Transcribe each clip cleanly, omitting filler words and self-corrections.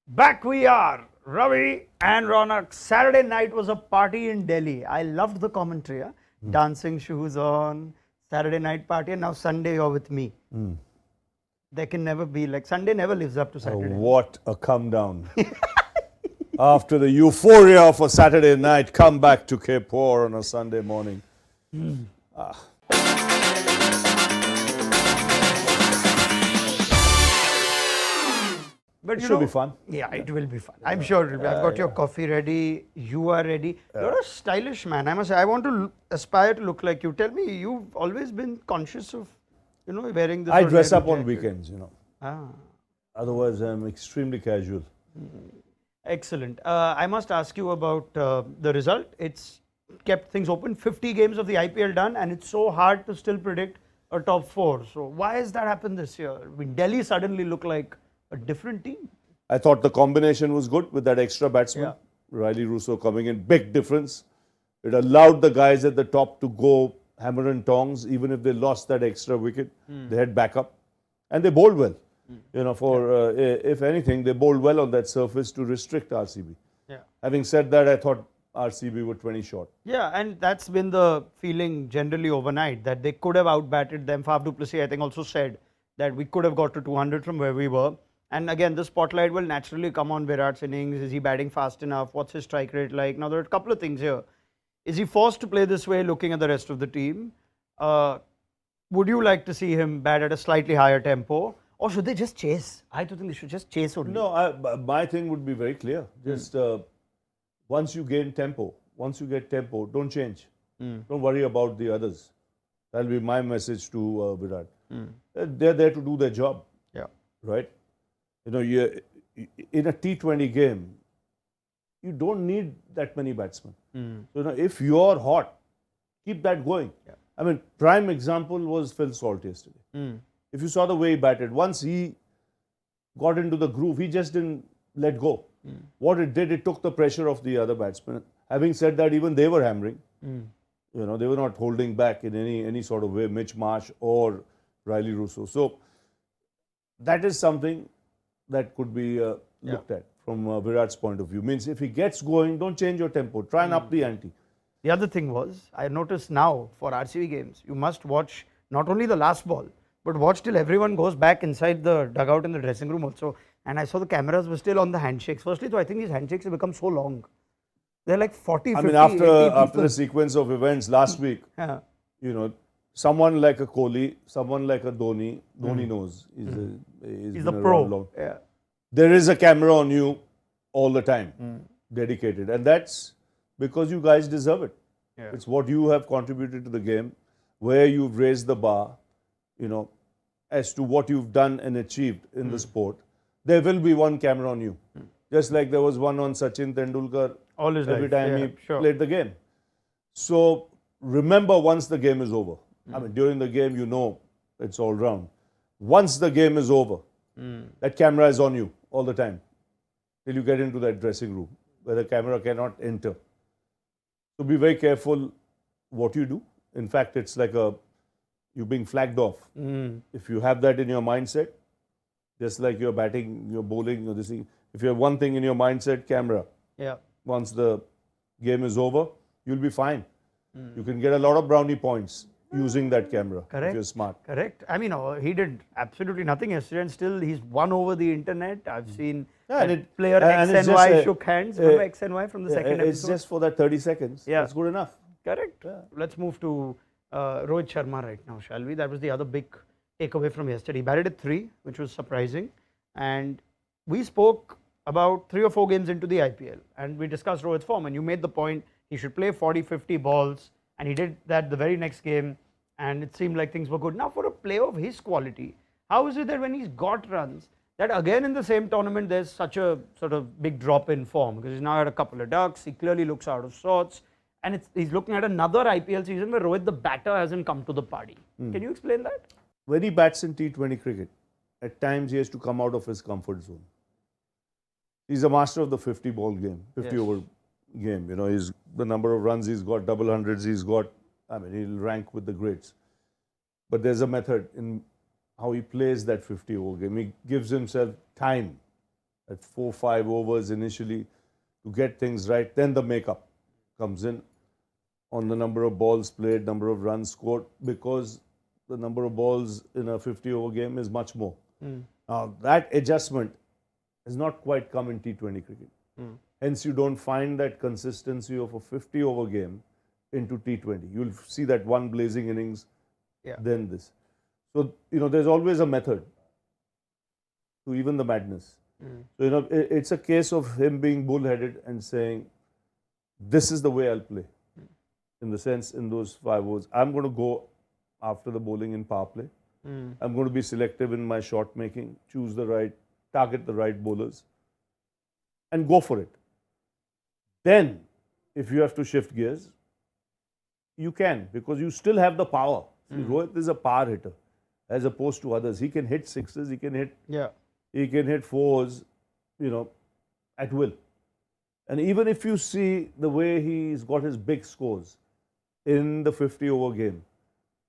Back we are, Ravi and Raunak. Saturday night was a party in Delhi. I loved the commentary. Dancing shoes on, Saturday night party, and now Sunday you're with me. There can never be like Sunday never lives up to Saturday. What a come down. After the euphoria of a Saturday night, come back to Cape Horn on a Sunday morning. But It you should know, be fun. Yeah, it will be fun. I'm sure it will be. I've got your coffee ready. You are ready. You're a stylish man. I must say, I want to aspire to look like you. Tell me, you've always been conscious of, wearing this. I or dress leather up on jacket. weekends. Ah, Otherwise, I'm extremely casual. excellent. I must ask you about the result. It's kept things open. 50 games of the IPL done, and it's so hard to still predict a top four. So why has that happened this year? I mean, Delhi suddenly looked like a different team. I thought the combination was good with that extra batsman. Yeah. Riley Russo coming in, big difference. It allowed the guys at the top to go hammer and tongs, even if they lost that extra wicket. They had backup. And they bowled well. If anything, they bowled well on that surface to restrict RCB. Yeah. Having said that, I thought RCB were 20 short. Yeah, and that's been the feeling generally overnight that they could have outbatted them. Faf du Plessis, I think, also said that we could have got to 200 from where we were. And again, the spotlight will naturally come on Virat's innings. Is he batting fast enough? What's his strike rate like? Now, there are a couple of things here. Is he forced to play this way looking at the rest of the team? Would you like to see him bat at a slightly higher tempo? Or should they just chase? I do think they should just chase only. No, my thing would be very clear. Just once you get tempo, don't change. Don't worry about the others. That'll be my message to Virat. They're there to do their job, Yeah. right? In a T20 game, you don't need that many batsmen. So, if you're hot, keep that going. Yeah. I mean, prime example was Phil Salt yesterday. If you saw the way he batted, once he got into the groove, he just didn't let go. What it did, it took the pressure off the other batsmen. Having said that, even they were hammering. They were not holding back in any sort of way, Mitch Marsh or Riley Russo. So that is something that could be looked at from Virat's point of view. Means if he gets going, don't change your tempo. Try and up the ante. The other thing was, I noticed now for RCB games, you must watch not only the last ball, but watch till everyone goes back inside the dugout in the dressing room also. And I saw the cameras were still on the handshakes. Firstly, though, I think these handshakes have become so long. They're like 40, 50, 80 after the people. sequence of events last week, Yeah. someone like a Kohli, someone like a Dhoni knows. He's He's been the around pro. long. Yeah. There is a camera on you all the time, dedicated. And that's because you guys deserve it. Yeah. It's what you have contributed to the game, where you've raised the bar, as to what you've done and achieved in the sport. There will be one camera on you. Just like there was one on Sachin Tendulkar All his every life. time Yeah, he sure. played the game. So remember, once the game is over, I mean, during the game, it's all round. Once the game is over, that camera is on you all the time till you get into that dressing room where the camera cannot enter. So be very careful what you do. In fact, it's like you being flagged off. If you have that in your mindset, just like you're batting, you're bowling, this thing. If you have one thing in your mindset, camera. Yeah. Once the game is over, you'll be fine. You can get a lot of brownie points using that camera Correct. if you're smart. Correct. I mean, he did absolutely nothing yesterday, and still he's won over the internet. I've seen Yeah, that player and X it's and just Y a- shook hands. Remember X and Y from the second It's episode? just for that 30 seconds. Yeah. That's good enough. Correct. Yeah. Let's move to Rohit Sharma right now, shall we? That was the other big takeaway from yesterday. He batted at 3, which was surprising. And we spoke about 3 or 4 games into the IPL, and we discussed Rohit's form, and you made the point he should play 40, 50 balls, and he did that the very next game, and it seemed like things were good. Now, for a player of his quality, how is it that when he's got runs, that again in the same tournament there's such a sort of big drop in form? Because he's now had a couple of ducks, he clearly looks out of sorts, and he's looking at another IPL season where Rohit the batter hasn't come to the party. Can you explain that? When he bats in T20 cricket, at times he has to come out of his comfort zone. He's a master of the 50 ball game, 50 over game. He's the number of runs he's got, double hundreds he's got. I mean, he'll rank with the greats. But there's a method in how he plays that 50 over game. He gives himself time at 4-5 overs initially to get things right. Then the makeup comes in on the number of balls played, number of runs scored, because the number of balls in a 50-over game is much more. Now, that adjustment has not quite come in T20 cricket. Hence, you don't find that consistency of a 50-over game into T20. You'll see that one blazing innings, then this. So, there's always a method to even the madness. So, it's a case of him being bullheaded and saying, this is the way I'll play. In the sense, in those 5 overs, I'm going to go after the bowling in power play. I'm going to be selective in my shot making, target the right bowlers, and go for it. Then, if you have to shift gears, you can, because you still have the power. See, Rohit is a power hitter, as opposed to others. He can hit sixes, he can hit fours, at will. And even if you see the way he's got his big scores in the 50-over game,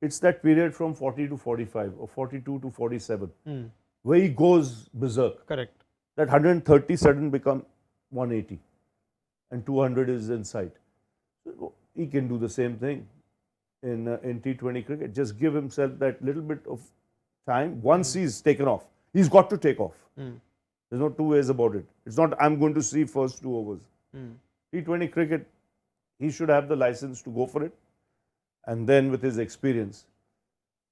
it's that period from 40 to 45 or 42 to 47 where he goes berserk. Correct. That 130 sudden become 180 and 200 is in sight. So he can do the same thing in T20 cricket. Just give himself that little bit of time. Once he's taken off, he's got to take off. There's no two ways about it. It's not, I'm going to see first 2 overs. T20 cricket, he should have the license to go for it. And then with his experience,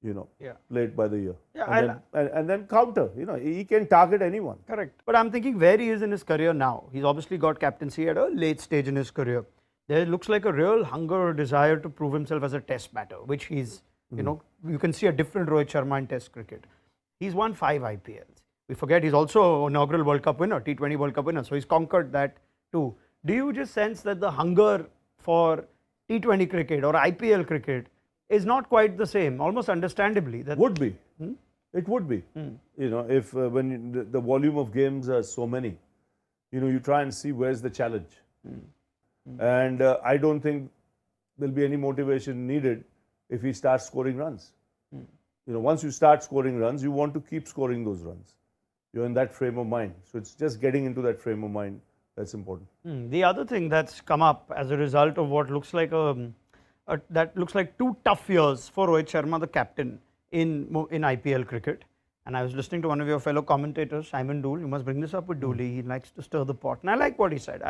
play it by the ear. And then counter. He can target anyone. Correct. But I'm thinking where he is in his career now. He's obviously got captaincy at a late stage in his career. There looks like a real hunger or desire to prove himself as a test batter, which he's, you can see a different Rohit Sharma in test cricket. He's won 5 IPLs. We forget he's also inaugural World Cup winner, T20 World Cup winner. So he's conquered that too. Do you just sense that the hunger for T20 cricket or IPL cricket is not quite the same, almost understandably? That would be. It would be. If when the volume of games are so many, you try and see where's the challenge. And I don't think there'll be any motivation needed if he starts scoring runs. Once you start scoring runs, you want to keep scoring those runs. You're in that frame of mind. So it's just getting into that frame of mind that's important. The other thing that's come up as a result of what looks like that looks like 2 tough years for Rohit Sharma, the captain, in IPL cricket. And I was listening to one of your fellow commentators, Simon Dool. You must bring this up with Dooley. He likes to stir the pot. And I like what he said,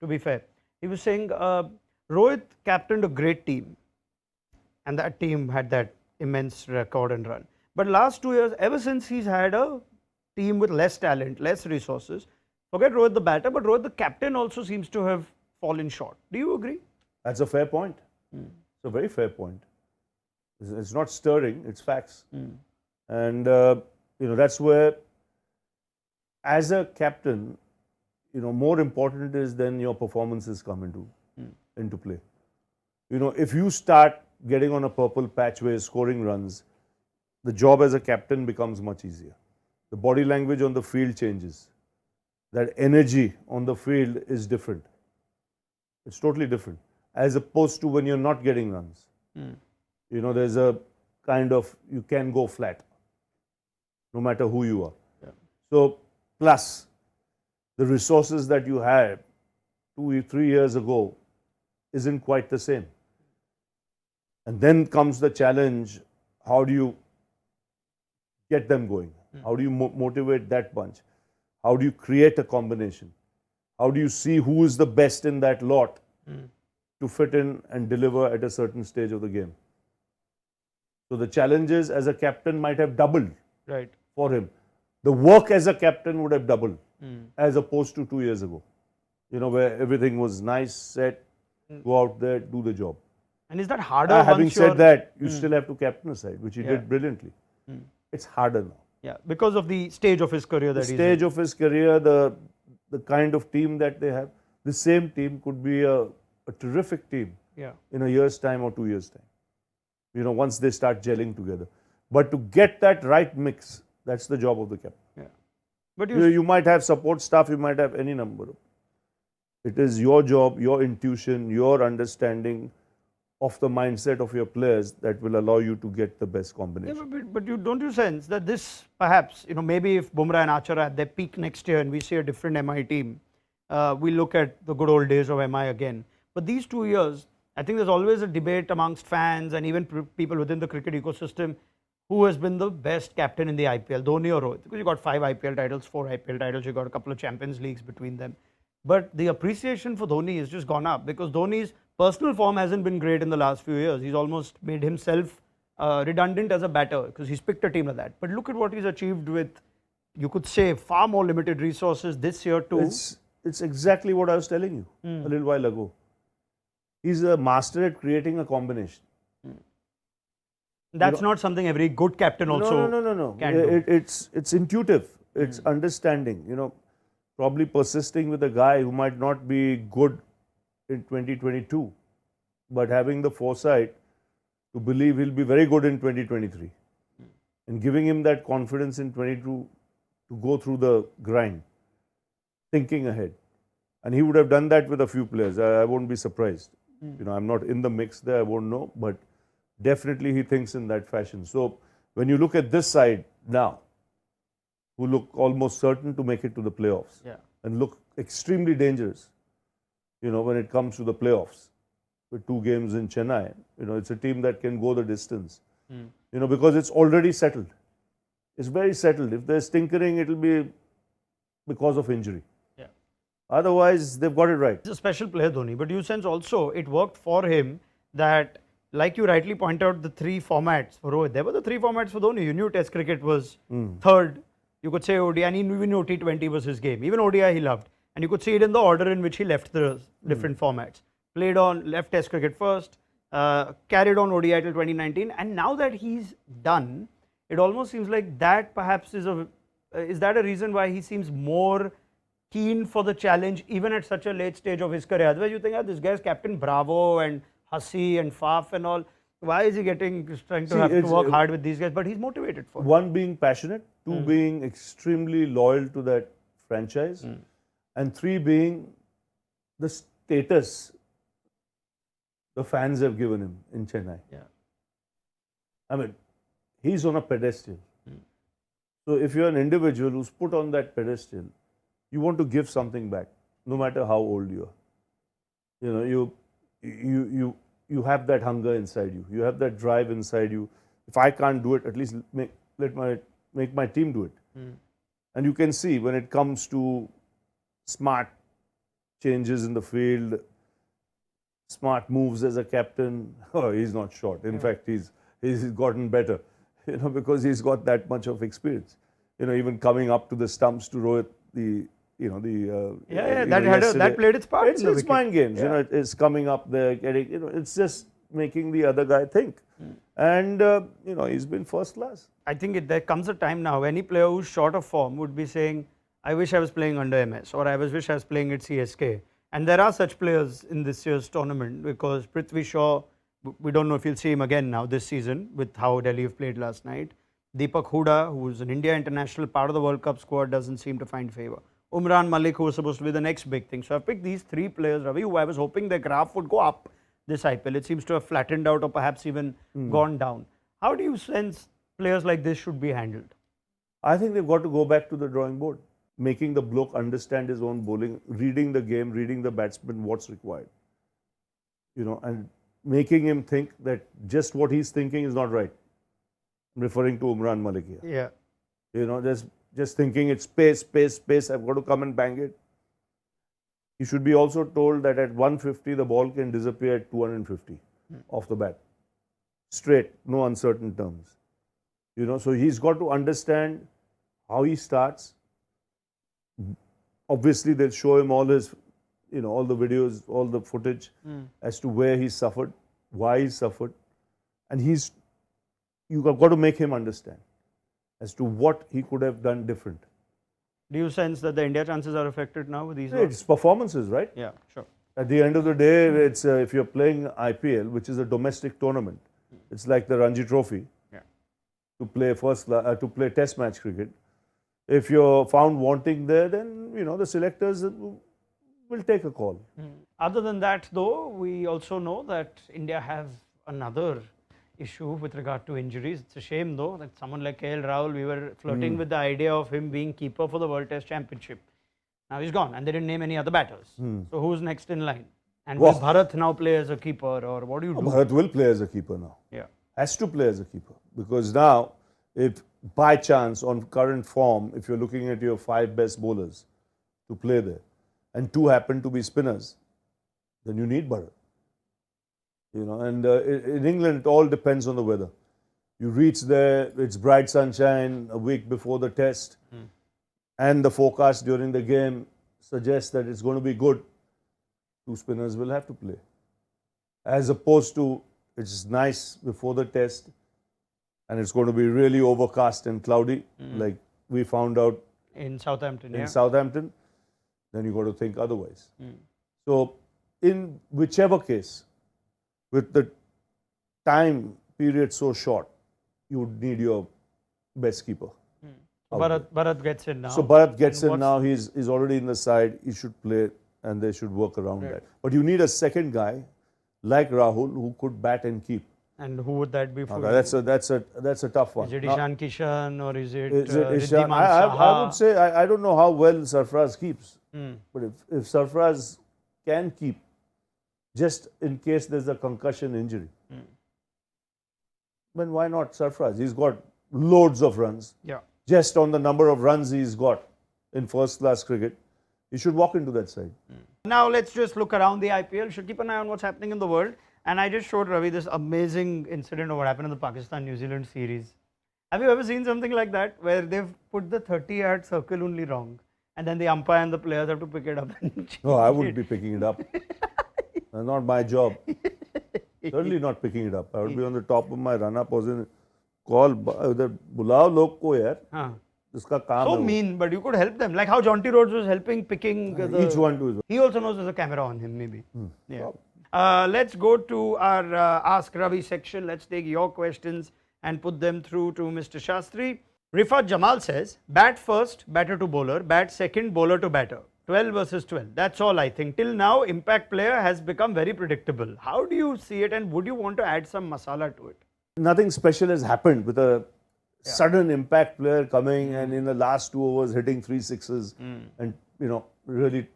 to be fair. He was saying Rohit captained a great team. And that team had that immense record and run. But last 2 years, ever since he's had a team with less talent, less resources, forget Rohit the batter, but Rohit the captain also seems to have fallen short. Do you agree? That's a fair point. It's a very fair point. It's not stirring, it's facts. And, that's where, as a captain, more important is then your performances come into play. If you start getting on a purple patch where you're scoring runs, the job as a captain becomes much easier. The body language on the field changes. That energy on the field is different. It's totally different. As opposed to when you're not getting runs. There's a kind of, you can go flat. No matter who you are. So, plus, the resources that you had 2-3 years ago isn't quite the same. And then comes the challenge, how do you get them going? How do you motivate that bunch? How do you create a combination? How do you see who is the best in that lot to fit in and deliver at a certain stage of the game? So the challenges as a captain might have doubled for him. The work as a captain would have doubled as opposed to 2 years ago. Where everything was nice, set, go out there, do the job. And is that harder? Having said that, you still have to captain a side, which he did brilliantly. It's harder now. Yeah, because of the stage of his career that he's in. The stage of his career, the kind of team that they have. The same team could be a terrific team in a year's time or 2 years' time. Once they start gelling together. But to get that right mix, that's the job of the captain. Yeah. But you might have support staff, you might have any number. It is your job, your intuition, your understanding of the mindset of your players that will allow you to get the best Yeah, combination. but you don't you sense that this perhaps, maybe if Bumrah and Archer are at their peak next year and we see a different MI team, we look at the good old days of MI again. But these 2 years, I think there's always a debate amongst fans and even people within the cricket ecosystem who has been the best captain in the IPL, Dhoni or Rohit? Because you got 5 IPL titles, 4 IPL titles, you got a couple of Champions Leagues between them. But the appreciation for Dhoni has just gone up because Dhoni's personal form hasn't been great in the last few years. He's almost made himself redundant as a batter because he's picked a team like that. But look at what he's achieved with, you could say, far more limited resources this year too. It's exactly what I was telling you a little while ago. He's a master at creating a combination. That's not something every good captain also No. can do. It's intuitive. It's understanding. Probably persisting with a guy who might not be good in 2022, but having the foresight to believe he'll be very good in 2023, and giving him that confidence in 22 to go through the grind, thinking ahead. And he would have done that with a few players. I won't be surprised. I'm not in the mix there. I won't know, but definitely he thinks in that fashion. So when you look at this side now, who look almost certain to make it to the playoffs, and look extremely dangerous, when it comes to the playoffs, with 2 games in Chennai, it's a team that can go the distance, because it's already settled. It's very settled. If there's tinkering, it'll be because of injury. Otherwise, they've got it right. He's a special player, Dhoni, but you sense also it worked for him that, like you rightly point out, the 3 formats for Rohit, there were the 3 formats for Dhoni. You knew Test cricket was third. You could say ODI, and he even knew T20 was his game. Even ODI he loved. And you could see it in the order in which he left the different formats. Left Test cricket first, carried on ODI till 2019, and now that he's done, it almost seems like that perhaps is that a reason why he seems more keen for the challenge even at such a late stage of his career? Otherwise you think, this guy's Captain Bravo and Hussey and Faf and all. Why is he trying to have to work hard with these guys? But he's motivated for it. 1, being passionate, 2, being extremely loyal to that franchise, and 3, being the status the fans have given him in Chennai. I mean, he's on a pedestal. So if you're an individual who's put on that pedestal, you want to give something back, no matter how old you are. You have that hunger inside you. You have that drive inside you. If I can't do it, at least make my team do it. And you can see when it comes to smart changes in the field, smart moves as a captain, he's not short. In fact, he's gotten better, because he's got that much of experience. Even coming up to the stumps to Rohit, that played its part. It's mind games. It's coming up there, getting. It's just making the other guy think. And he's been first class. I think there comes a time now, any player who's short of form would be saying, I wish I was playing under MS, or I wish I was playing at CSK. And there are such players in this year's tournament, because Prithvi Shaw, we don't know if you'll see him again now this season with how Delhi have played last night. Deepak Hooda, who's an India international, part of the World Cup squad, doesn't seem to find favour. Umran Malik, who was supposed to be the next big thing. So I've picked these 3 players, Ravi, who I was hoping their graph would go up this IPL. It seems to have flattened out or perhaps even gone down. How do you sense players like this should be handled? I think they've got to go back to the drawing board, making the bloke understand his own bowling, reading the game, reading the batsman, what's required. And making him think that just what he's thinking is not right. I'm referring to Umran Malik here. Just thinking it's pace, I've got to come and bang it. He should be also told that at 150, the ball can disappear at 250 off the bat. Straight, no uncertain terms. So he's got to understand how he starts. Obviously, they'll show him all his, all the videos, all the footage as to where he suffered, why he suffered. And you've got to make him understand as to what he could have done different. Do you sense that the India chances are affected now with these? It's performances, right? Yeah, sure. At the end of the day, it's if you're playing IPL, which is a domestic tournament, it's like the Ranji Trophy. To play Test match cricket. If you're found wanting there, then the selectors will take a call. Other than that, though, we also know that India have another issue with regard to injuries. It's a shame, though, that someone like KL Rahul, we were flirting with the idea of him being keeper for the World Test Championship. Now he's gone, and they didn't name any other batters. So who's next in line? And will Bharat now play as a keeper, or what do you do? Bharat will play as a keeper now. Yeah. Has to play as a keeper, because now, if by chance on current form, if you're looking at your 5 best bowlers to play there, and 2 happen to be spinners, then you need Bharat. And in England, it all depends on the weather. You reach there, it's bright sunshine a week before the test, and the forecast during the game suggests that it's going to be good. 2 spinners will have to play. As opposed to, it's nice before the test, and it's going to be really overcast and cloudy, like we found out in Southampton. Then you got to think otherwise. So, in whichever case, with the time period so short, you would need your best keeper. Bharat gets in now. So Bharat gets in now. He's already in the side. He should play, and they should work around that. But you need a second guy like Rahul who could bat and keep. And who would that be for? That's a tough one. Is it Ishan Kishan, or is it Ishan? I would say I don't know how well Sarfaraz keeps, but if Sarfaraz can keep, just in case there's a concussion injury, then why not Sarfaraz? He's got loads of runs. Yeah. Just on the number of runs he's got in first-class cricket, he should walk into that side. Now let's just look around the IPL. Should keep an eye on what's happening in the world. And I just showed Ravi this amazing incident of what happened in the Pakistan-New Zealand series. Have you ever seen something like that, where they've put the 30-yard circle only wrong, and then the umpire and the players have to pick it up? No, I wouldn't be picking it up. Not my job. Certainly not picking it up. I would be on the top of my run-up position. Call, bulao log ko yaar. So mean, but you could help them. Like how Jonty Rhodes was helping picking each one to his own. He also knows there's a camera on him, maybe. Let's go to our Ask Ravi section. Let's take your questions and put them through to Mr. Shastri. Rifat Jamal says, bat first, batter to bowler, bat second, bowler to batter. 12 versus 12. That's all I think. Till now, impact player has become very predictable. How do you see it, and would you want to add some masala to it? Nothing special has happened with a sudden impact player coming and in the last 2 overs hitting 3 sixes and really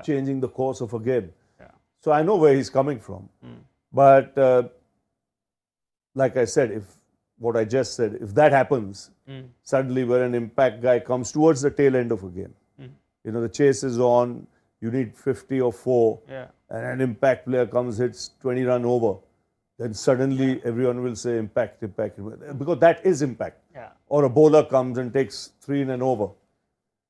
changing the course of a game. So I know where he's coming from. But like I said, if what I just said, if that happens, suddenly where an impact guy comes towards the tail end of a game, the chase is on, you need 50 or 4, and an impact player comes, hits 20 run over, then suddenly everyone will say impact, because that is impact. Or a bowler comes and takes 3 in an over.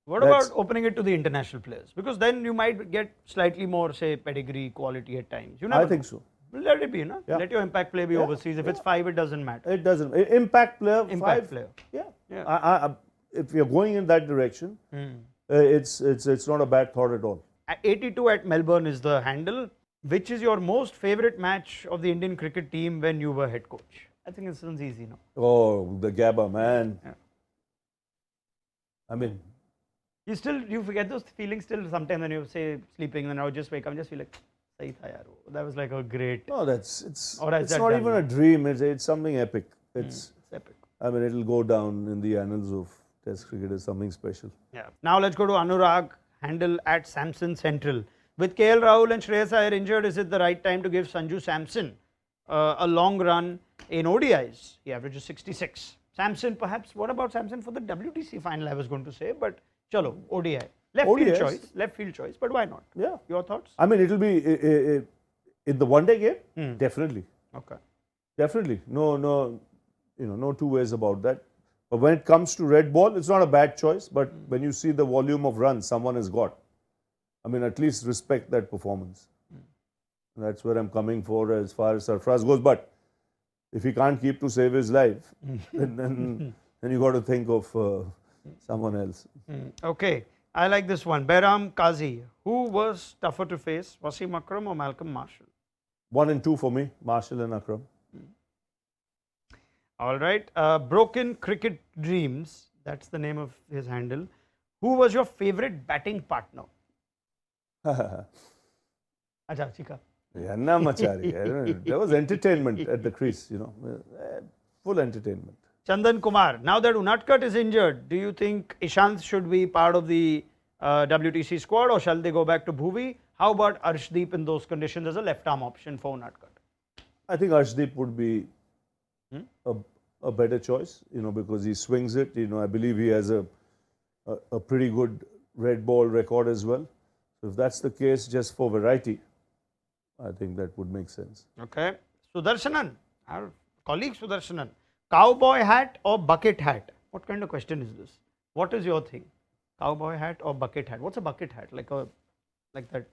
What about opening it to the international players? Because then you might get slightly more, say, pedigree, quality at times. I think so. Let it be, no? Let your impact play be overseas. If it's 5, it doesn't matter. It doesn't. Impact player, Impact 5. player. Yeah. If you're going in that direction, it's not a bad thought at all. 82 at Melbourne is the handle. Which is your most favorite match of the Indian cricket team when you were head coach? I think this one's easy, no? Oh, the Gabba, man. I mean, you forget those feelings still sometimes when you say sleeping and I would just wake up and just feel like, Sahi tha yaar. That was like a great. No, it's not even a dream. It's something epic. It's epic. I mean, it'll go down in the annals of Test cricket as something special. Yeah. Now let's go to Anurag, handle at Samson Central. With KL Rahul and Shreyas Iyer injured, is it the right time to give Sanju Samson a long run in ODIs? He averages 66. Samson, perhaps. What about Samson for the WTC final? I was going to say, but chalo, ODI. Left field choice, but why not? Yeah. Your thoughts? I mean, it'll be in the one-day game. Definitely. Okay. Definitely. No, no 2 ways about that. But when it comes to red ball, it's not a bad choice. But when you see the volume of runs someone has got, I mean, at least respect that performance. That's where I'm coming for as far as Sarfaraz goes. But if he can't keep to save his life, then you got to think of someone else. Okay. I like this one. Behram Qazi. Who was tougher to face, Wasim Akram or Malcolm Marshall? 1 and 2 for me, Marshall and Akram. All right. Broken Cricket Dreams. That's the name of his handle. Who was your favorite batting partner? Acha, chika. Yanna Machari. There was entertainment at the crease, full entertainment. Chandan Kumar, now that Unadkat is injured, do you think Ishant should be part of the WTC squad or shall they go back to Bhuvi? How about Arshdeep in those conditions as a left arm option for Unadkat? I think Arshdeep would be a better choice, because he swings it. I believe he has a pretty good red ball record as well. So if that's the case, just for variety, I think that would make sense. Okay. Sudarshanan, our colleague Sudarshanan, cowboy hat or bucket hat? What kind of question is this? What is your thing? Cowboy hat or bucket hat? What's a bucket hat? Like that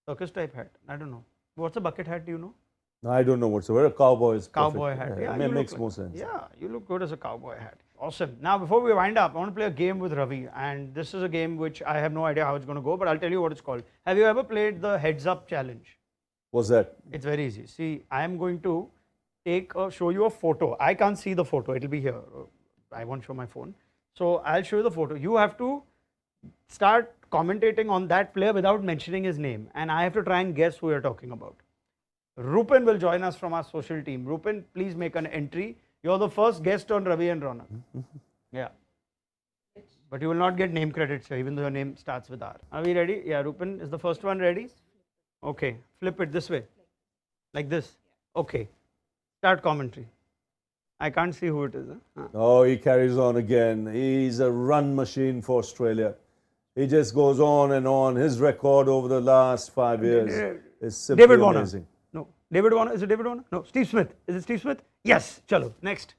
circus type hat? I don't know. What's a bucket hat? Do you know? No, I don't know whatsoever. A cowboy is perfect. Cowboy hat. Yeah, it makes more sense. Yeah, you look good as a cowboy hat. Awesome. Now, before we wind up, I want to play a game with Ravi, and this is a game which I have no idea how it's going to go, but I'll tell you what it's called. Have you ever played the heads up challenge? What's that? It's very easy. See, I am going to show you a photo. I can't see the photo. It'll be here. I won't show my phone. So I'll show you the photo. You have to start commentating on that player without mentioning his name, and I have to try and guess who you're talking about. Rupin will join us from our social team. Rupin, please make an entry. You're the first guest on Ravi and Raunak. Yeah. But you will not get name credits here, even though your name starts with R. Are we ready? Yeah, Rupin is the first one. Ready? Okay. Flip it this way. Like this. Okay. Start commentary. I can't see who it is. Huh? Oh, he carries on again. He's a run machine for Australia. He just goes on and on. His record over the last 5 years is simply David Warner. amazing. No. David Warner. Is it David Warner? No. Steve Smith. Is it Steve Smith? Yes. Chalo. Next.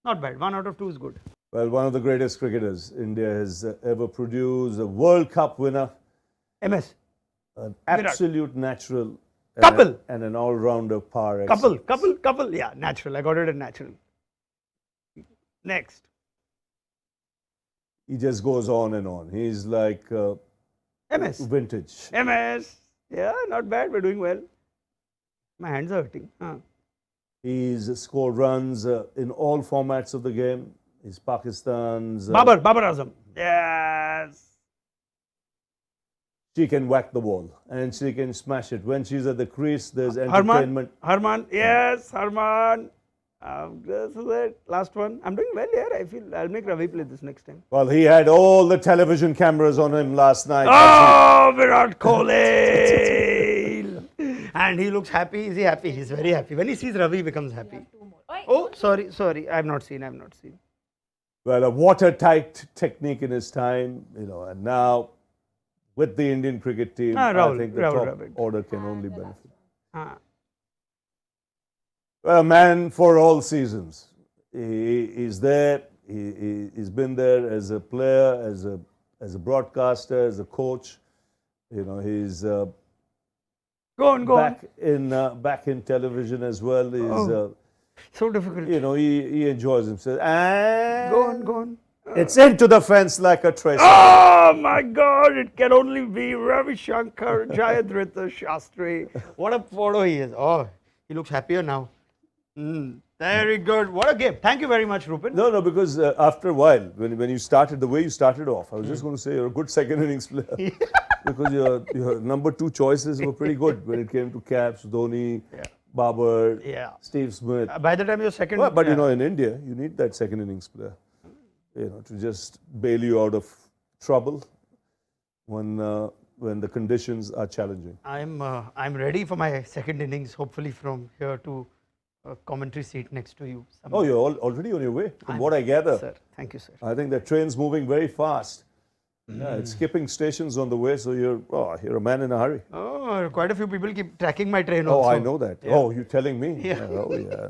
Not bad. 1 out of 2 is good. Well, one of the greatest cricketers India has ever produced. A World Cup winner. MS. An absolute natural. Couple. And an all-rounder par Couple. excellence. Yeah, natural. I got it at natural. Next. He just goes on and on. He's like MS. vintage. MS. Yeah, not bad. We're doing well. My hands are hurting. He's scored runs in all formats of the game. He's Pakistan's. Babar Azam. Yes. She can whack the ball and she can smash it. When she's at the crease, there's entertainment. Harman. Yes, Harman. This is it. Last one. I'm doing well here. I feel I'll make Ravi play this next time. Well, he had all the television cameras on him last night. Oh, Virat Kohli. And he looks happy. Is he happy? He's very happy. When he sees Ravi, he becomes happy. Oh, sorry. I've not seen. Well, a watertight technique in his time, and now with the Indian cricket team, I think the top order can only benefit. Well, a man for all seasons. He's there. He's been there as a player, as a broadcaster, as a coach. He's go on. back in television as well. He's so difficult. He enjoys himself. And Go on. It's into the fence like a tracer. Oh my God! It can only be Ravi Shankar Jayadritha Shastri. What a photo he is. Oh, he looks happier now. Very good. What a game. Thank you very much, Rupin. No, because after a while, when you started, the way you started off, I was just going to say you're a good second innings player. Because your number 2 choices were pretty good when it came to caps, Dhoni, Babar, Steve Smith. By the time you're second. Well, but in India, you need that second innings player. To just bail you out of trouble when the conditions are challenging. I'm ready for my second innings, hopefully from here to a commentary seat next to you. Oh, you're already on your way, from what I gather. Sir, thank you, sir. I think the train's moving very fast. Yeah, it's skipping stations on the way, so you're a man in a hurry. Oh, quite a few people keep tracking my train also. also. I know that. Yeah. Oh, you're telling me? Yeah. Oh, yeah.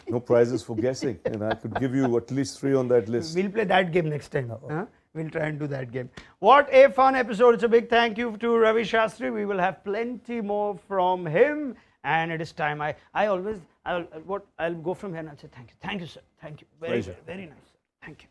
No prizes for guessing, and I could give you at least 3 on that list. We'll play that game next time. We'll try and do that game. What a fun episode. It's a big thank you to Ravi Shastri. We will have plenty more from him. And it is time. I'll go from here and I'll say thank you. Thank you, sir. Thank you. Very nice, sir. Thank you.